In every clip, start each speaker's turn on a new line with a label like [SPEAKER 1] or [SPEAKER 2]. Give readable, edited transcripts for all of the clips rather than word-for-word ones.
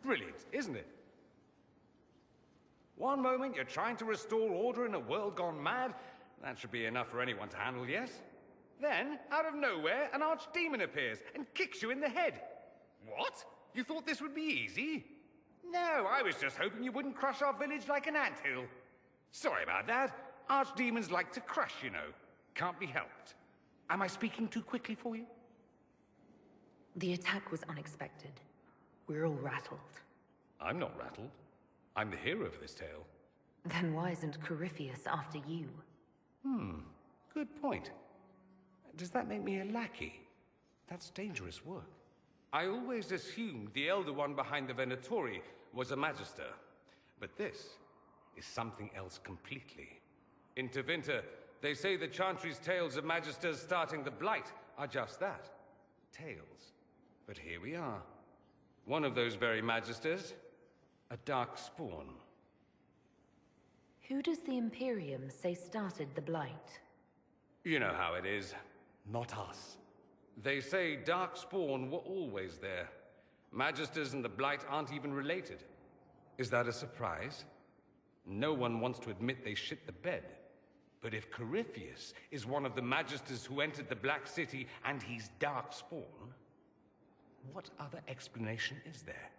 [SPEAKER 1] Brilliant, isn't it? One moment you're trying to restore order in a world gone mad. That should be enough for anyone to handle, yes? Then, out of nowhere, an archdemon appears and kicks you in the head. What? You thought this would be easy? No, I was just hoping you wouldn't crush our village like an anthill. Sorry about that. Archdemons like to crush, you know. Can't be helped. Am I speaking too quickly for you?
[SPEAKER 2] The attack was unexpected. We're all rattled.
[SPEAKER 1] I'm not rattled. I'm the hero of this tale.
[SPEAKER 2] Then why isn't Corypheus after you?
[SPEAKER 1] Good point. Does that make me a lackey? That's dangerous work. I always assumed the Elder One behind the Venatori was a Magister. But this is something else completely. In Tevinter, they say the Chantry's tales of Magisters starting the Blight are just that. Tales. But here we are. One of those very Magisters, a dark spawn.
[SPEAKER 2] Who does the Imperium say started the Blight?
[SPEAKER 1] You know how it is. Not us. They say Darkspawn were always there. Magisters and the Blight aren't even related. Is that a surprise? No one wants to admit they shit the bed. But if Corypheus is one of the Magisters who entered the Black City and he's Darkspawn, what other explanation is there?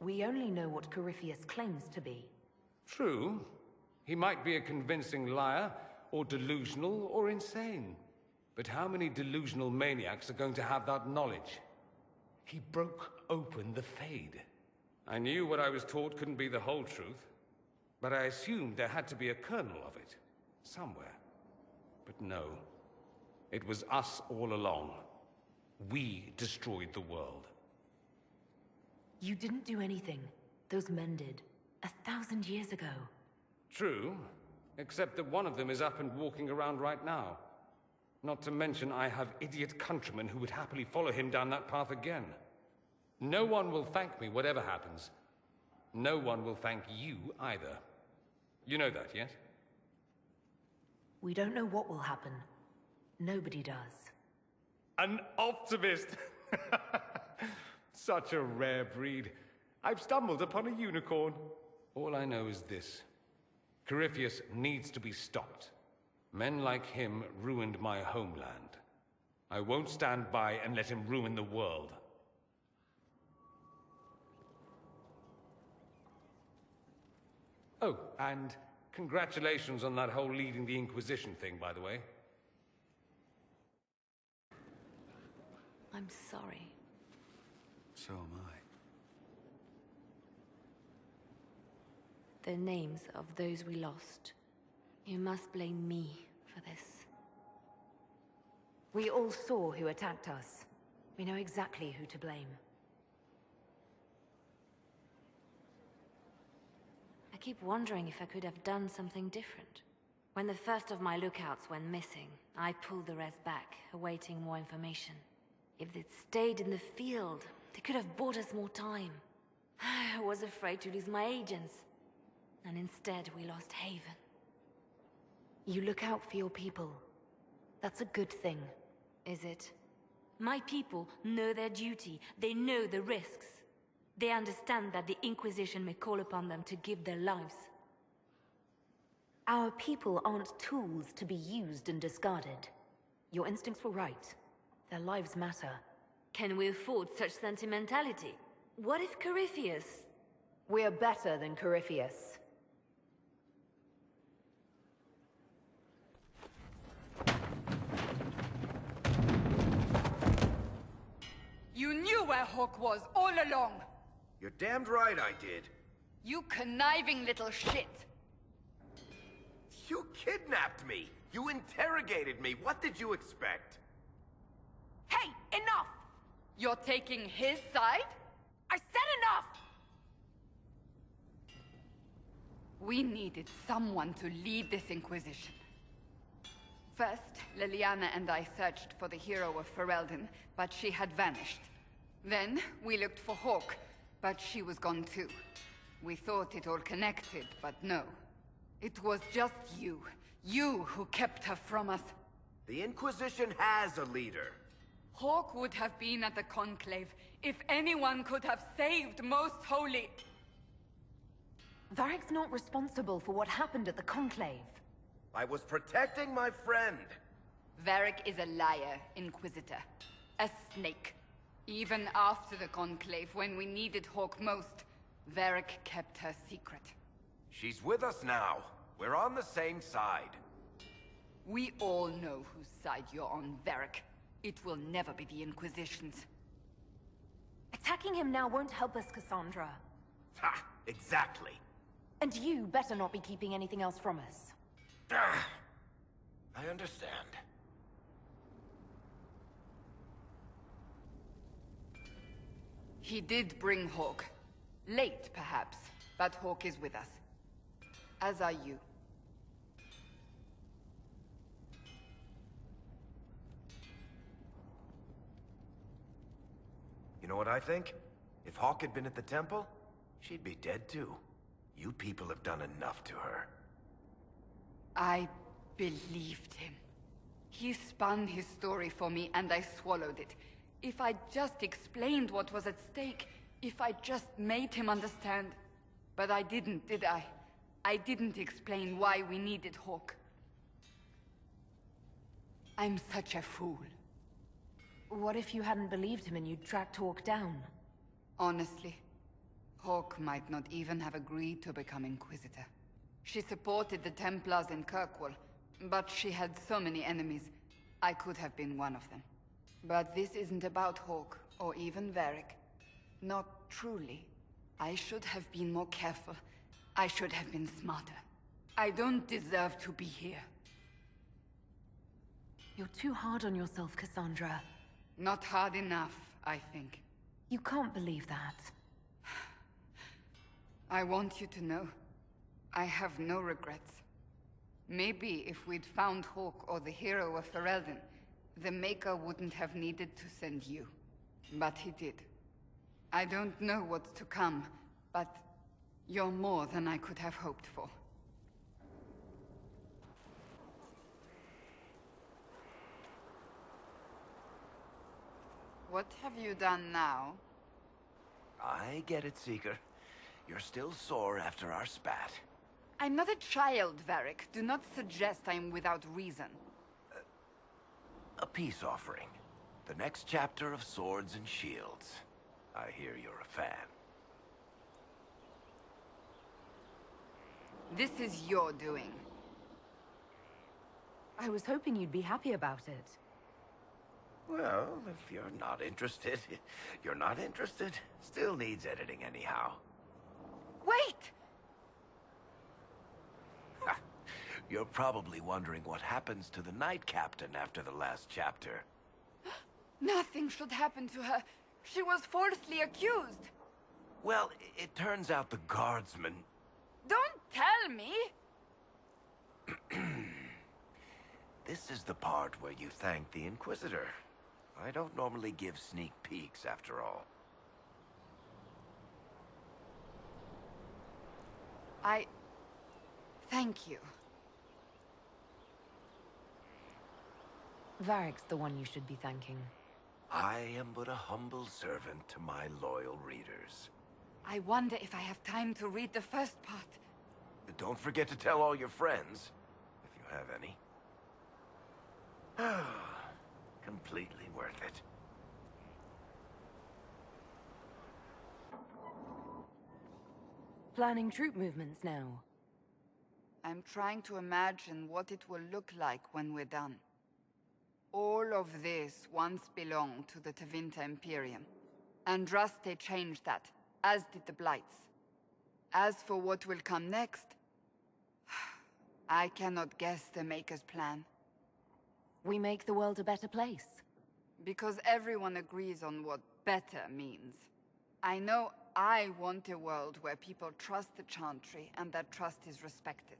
[SPEAKER 2] We only know what Corypheus claims to be.
[SPEAKER 1] True. He might be a convincing liar, or delusional, or insane. But how many delusional maniacs are going to have that knowledge? He broke open the Fade. I knew what I was taught couldn't be the whole truth, but I assumed there had to be a kernel of it, somewhere. But no. It was us all along. We destroyed the world.
[SPEAKER 2] You didn't do anything. Those men did. 1,000 years ago.
[SPEAKER 1] True, except that one of them is up and walking around right now. Not to mention I have idiot countrymen who would happily follow him down that path again. No one will thank me whatever happens. No one will thank you either. You know that, yes?
[SPEAKER 2] We don't know what will happen. Nobody does.
[SPEAKER 1] An optimist! Such a rare breed. I've stumbled upon a unicorn. All I know is this. Corypheus needs to be stopped. Men like him ruined my homeland. I won't stand by and let him ruin the world. Oh, and congratulations on that whole leading the Inquisition thing, by the way.
[SPEAKER 2] I'm sorry.
[SPEAKER 3] So am I.
[SPEAKER 2] The names of those we lost. You must blame me for this. We all saw who attacked us. We know exactly who to blame. I keep wondering if I could have done something different. When the first of my lookouts went missing, I pulled the rest back, awaiting more information. If they'd stayed in the field, they could have bought us more time. I was afraid to lose my agents. And instead, we lost Haven. You look out for your people. That's a good thing. Is it? My people know their duty. They know the risks. They understand that the Inquisition may call upon them to give their lives. Our people aren't tools to be used and discarded. Your instincts were right. Their lives matter. Can we afford such sentimentality? What if Corypheus... We're better than Corypheus.
[SPEAKER 4] You knew where Hawk was all along!
[SPEAKER 5] You're damned right I did.
[SPEAKER 4] You conniving little shit!
[SPEAKER 5] You kidnapped me! You interrogated me! What did you expect?
[SPEAKER 4] Hey, enough! You're taking his side? I said enough! We needed someone to lead this Inquisition. First, Liliana and I searched for the hero of Ferelden, but she had vanished. Then, we looked for Hawk, but she was gone too. We thought it all connected, but no. It was just you who kept her from us.
[SPEAKER 5] The Inquisition has a leader.
[SPEAKER 4] Hawk would have been at the Conclave if anyone could have saved Most Holy...
[SPEAKER 6] Varric's not responsible for what happened at the Conclave.
[SPEAKER 5] I was protecting my friend.
[SPEAKER 4] Varric is a liar, Inquisitor. A snake. Even after the Conclave, when we needed Hawk most, Varric kept her secret.
[SPEAKER 5] She's with us now. We're on the same side.
[SPEAKER 4] We all know whose side you're on, Varric. It will never be the Inquisition's.
[SPEAKER 6] Attacking him now won't help us, Cassandra.
[SPEAKER 5] Ha! Exactly.
[SPEAKER 6] And you better not be keeping anything else from us.
[SPEAKER 5] Ah, I understand.
[SPEAKER 4] He did bring Hawk. Late, perhaps, but Hawk is with us. As are you.
[SPEAKER 5] You know what I think? If Hawk had been at the temple, she'd be dead too. You people have done enough to her.
[SPEAKER 4] I believed him. He spun his story for me and I swallowed it. If I just explained what was at stake, if I just made him understand. But I didn't, did I? I didn't explain why we needed Hawk. I'm such a fool.
[SPEAKER 6] What if you hadn't believed him and you'd tracked Hawk down?
[SPEAKER 4] Honestly, Hawk might not even have agreed to become Inquisitor. She supported the Templars in Kirkwall, but she had so many enemies. I could have been one of them. But this isn't about Hawk, or even Varric. Not truly. I should have been more careful. I should have been smarter. I don't deserve to be here.
[SPEAKER 6] You're too hard on yourself, Cassandra.
[SPEAKER 4] Not hard enough, I think.
[SPEAKER 6] You can't believe that.
[SPEAKER 4] I want you to know, I have no regrets. Maybe if we'd found Hawk or the hero of Ferelden, the Maker wouldn't have needed to send you. But he did. I don't know what's to come, but you're more than I could have hoped for. What have you done now?
[SPEAKER 5] I get it, Seeker. You're still sore after our spat.
[SPEAKER 4] I'm not a child, Varric. Do not suggest I'm without reason.
[SPEAKER 5] A peace offering. The next chapter of Swords and Shields. I hear you're a fan.
[SPEAKER 4] This is your doing.
[SPEAKER 6] I was hoping you'd be happy about it.
[SPEAKER 5] Well, if you're not interested, you're not interested. Still needs editing anyhow.
[SPEAKER 4] Wait!
[SPEAKER 5] You're probably wondering what happens to the Knight Captain after the last chapter.
[SPEAKER 4] Nothing should happen to her. She was falsely accused.
[SPEAKER 5] Well, it turns out the guardsman...
[SPEAKER 4] Don't tell me!
[SPEAKER 5] This is the part where you thank the Inquisitor. I don't normally give sneak peeks, after all.
[SPEAKER 4] Thank you.
[SPEAKER 6] Varric's the one you should be thanking.
[SPEAKER 5] I am but a humble servant to my loyal readers.
[SPEAKER 4] I wonder if I have time to read the first part.
[SPEAKER 5] Don't forget to tell all your friends, if you have any. Completely worth it.
[SPEAKER 6] Planning troop movements now.
[SPEAKER 4] I'm trying to imagine what it will look like when we're done. All of this once belonged to the Tevinter Imperium. Andraste changed that, as did the Blights. As for what will come next, I cannot guess the Maker's plan.
[SPEAKER 6] We make the world a better place.
[SPEAKER 4] Because everyone agrees on what better means. I know I want a world where people trust the Chantry and that trust is respected.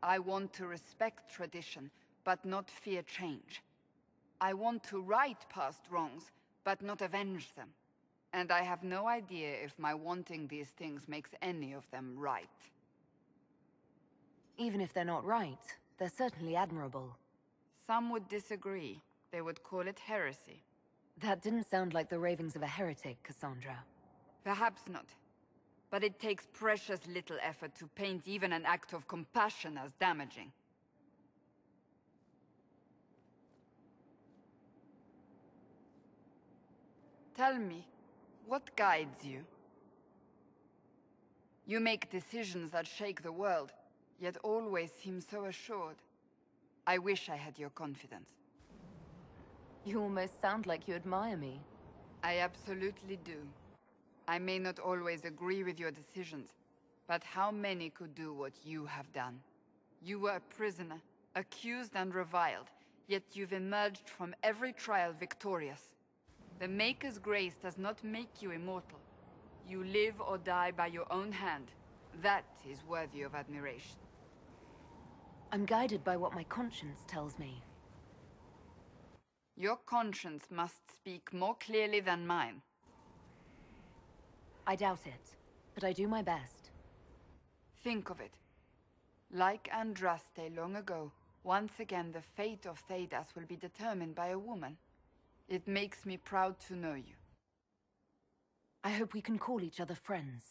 [SPEAKER 4] I want to respect tradition, but not fear change. I want to right past wrongs, but not avenge them. And I have no idea if my wanting these things makes any of them right.
[SPEAKER 6] Even if they're not right, they're certainly admirable.
[SPEAKER 4] Some would disagree. They would call it heresy.
[SPEAKER 6] That didn't sound like the ravings of a heretic, Cassandra.
[SPEAKER 4] Perhaps not. But it takes precious little effort to paint even an act of compassion as damaging. Tell me, what guides you? You make decisions that shake the world, yet always seem so assured. I wish I had your confidence.
[SPEAKER 6] You almost sound like you admire me.
[SPEAKER 4] I absolutely do. I may not always agree with your decisions, but how many could do what you have done? You were a prisoner, accused and reviled, yet you've emerged from every trial victorious. The Maker's grace does not make you immortal. You live or die by your own hand. That is worthy of admiration.
[SPEAKER 6] I'm guided by what my conscience tells me.
[SPEAKER 4] Your conscience must speak more clearly than mine.
[SPEAKER 6] I doubt it, but I do my best.
[SPEAKER 4] Think of it. Like Andraste long ago, once again the fate of Thedas will be determined by a woman. It makes me proud to know you.
[SPEAKER 6] I hope we can call each other friends.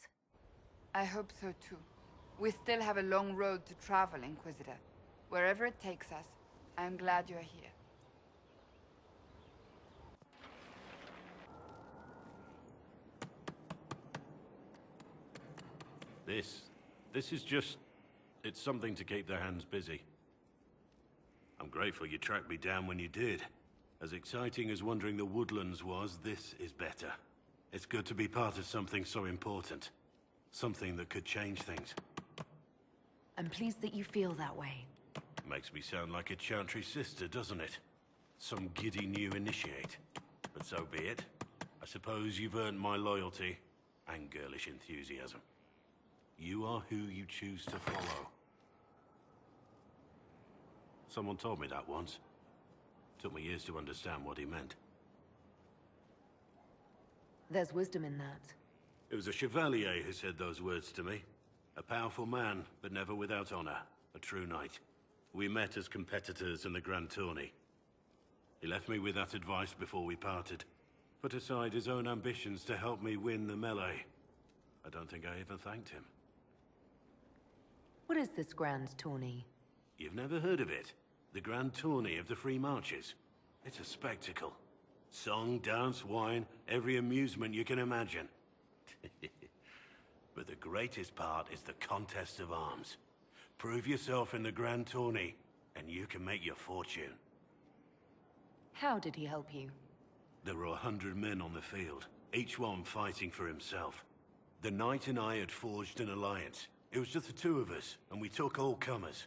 [SPEAKER 4] I hope so too. We still have a long road to travel, Inquisitor. Wherever it takes us, I am glad you're here.
[SPEAKER 7] This is just... it's something to keep their hands busy. I'm grateful you tracked me down when you did. As exciting as wandering the woodlands was, this is better. It's good to be part of something so important. Something that could change things.
[SPEAKER 6] I'm pleased that you feel that way.
[SPEAKER 7] Makes me sound like a Chantry sister, doesn't it? Some giddy new initiate. But so be it. I suppose you've earned my loyalty and girlish enthusiasm. You are who you choose to follow. Someone told me that once. Took me years to understand what he meant.
[SPEAKER 6] There's wisdom in that.
[SPEAKER 7] It was a chevalier who said those words to me. A powerful man, but never without honor. A true knight. We met as competitors in the Grand Tourney. He left me with that advice before we parted. Put aside his own ambitions to help me win the melee. I don't think I even thanked him.
[SPEAKER 6] What is this grand tourney?
[SPEAKER 7] You've never heard of it? The Grand Tourney of the Free Marches. It's a spectacle. Song, dance, wine, every amusement you can imagine. But the greatest part is the contest of arms. Prove yourself in the Grand Tourney, and you can make your fortune.
[SPEAKER 6] How did he help you?
[SPEAKER 7] There were 100 men on the field, each one fighting for himself. The knight and I had forged an alliance. It was just the two of us, and we took all comers.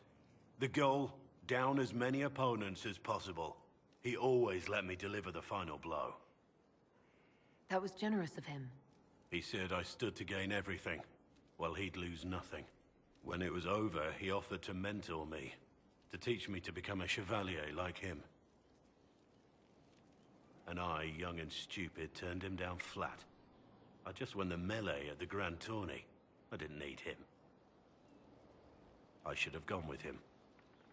[SPEAKER 7] The goal, down as many opponents as possible. He always let me deliver the final blow.
[SPEAKER 6] That was generous of him.
[SPEAKER 7] He said I stood to gain everything, while he'd lose nothing. When it was over, he offered to mentor me, to teach me to become a chevalier like him. And I, young and stupid, turned him down flat. I just won the melee at the Grand Tourney. I didn't need him. I should have gone with him.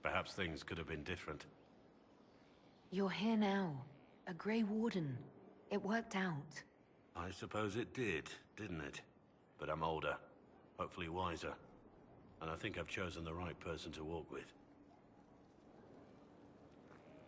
[SPEAKER 7] Perhaps things could have been different.
[SPEAKER 6] You're here now. A Grey Warden. It worked out.
[SPEAKER 7] I suppose it did, didn't it? But I'm older, hopefully wiser. And I think I've chosen the right person to walk with.